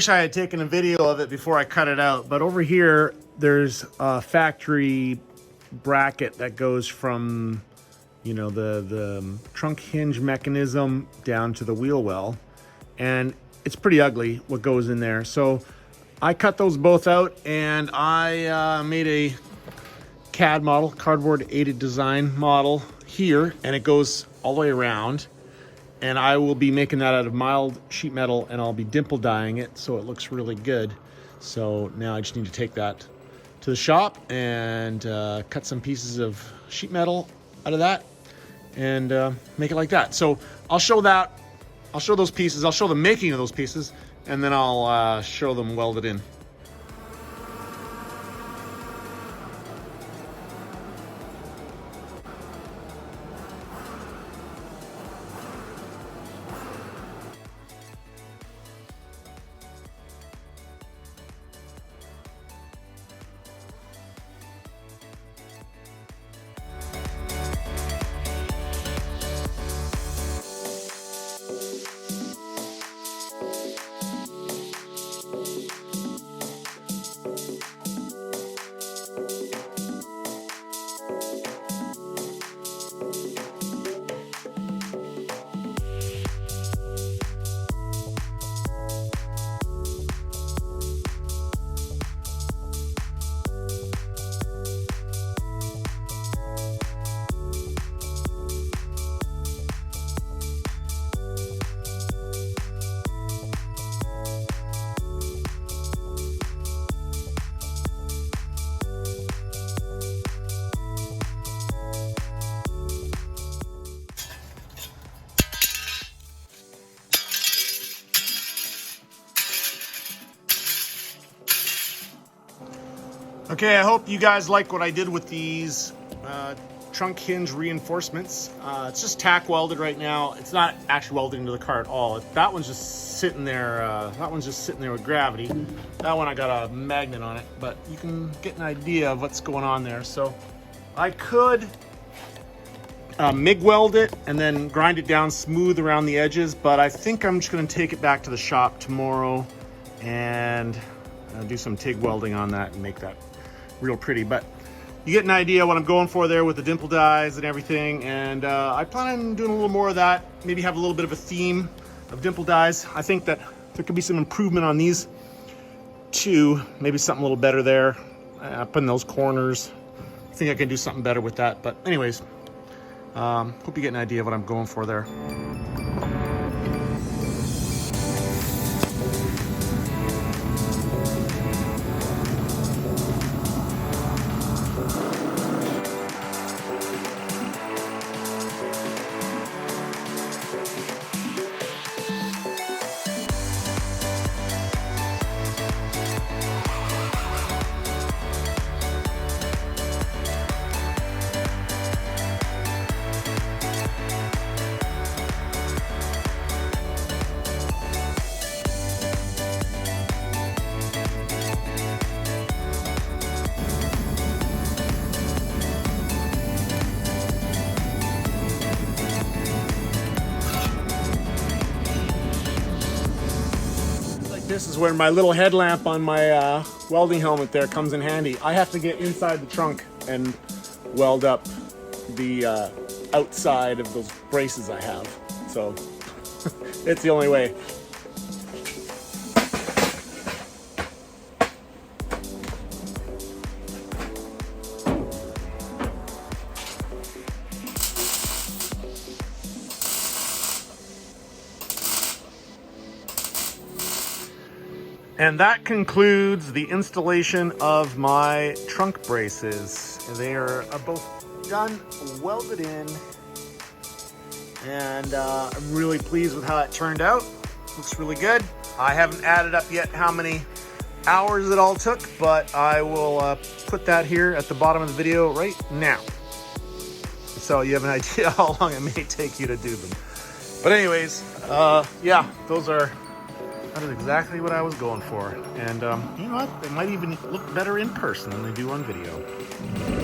wish I had taken a video of it before I cut it out, but over here there's a factory bracket that goes from, you know, the trunk hinge mechanism down to the wheel well, and it's pretty ugly what goes in there. So I cut those both out, and I made a CAD model, cardboard aided design model here, and it goes all the way around. And I will be making that out of mild sheet metal, and I'll be dimple dyeing it so it looks really good. So now I just need to take that to the shop and cut some pieces of sheet metal out of that and make it like that. So I'll show that. I'll show those pieces. I'll show the making of those pieces, and then I'll show them welded in. Okay, I hope you guys like what I did with these trunk hinge reinforcements. It's just tack welded right now. It's not actually welded into the car at all. That one's just sitting there. That one's just sitting there with gravity. That one I got a magnet on it, but you can get an idea of what's going on there. So I could MIG weld it and then grind it down smooth around the edges, but I think I'm just going to take it back to the shop tomorrow and do some TIG welding on that and make that real pretty. But you get an idea what I'm going for there with the dimple dyes and everything, and I plan on doing a little more of that, maybe have a little bit of a theme of dimple dyes. I think that there could be some improvement on these too, maybe something a little better there up in those corners. I think I can do something better with that, but anyways, hope you get an idea of what I'm going for there. This is where my little headlamp on my welding helmet there comes in handy. I have to get inside the trunk and weld up the outside of those braces I have. So it's the only way. And that concludes the installation of my trunk braces. They are both done, welded in, and I'm really pleased with how it turned out. Looks really good. I haven't added up yet how many hours it all took, but I will put that here at the bottom of the video right now, so you have an idea how long it may take you to do them. But anyways, yeah, that is exactly what I was going for. And you know what? They might even look better in person than they do on video.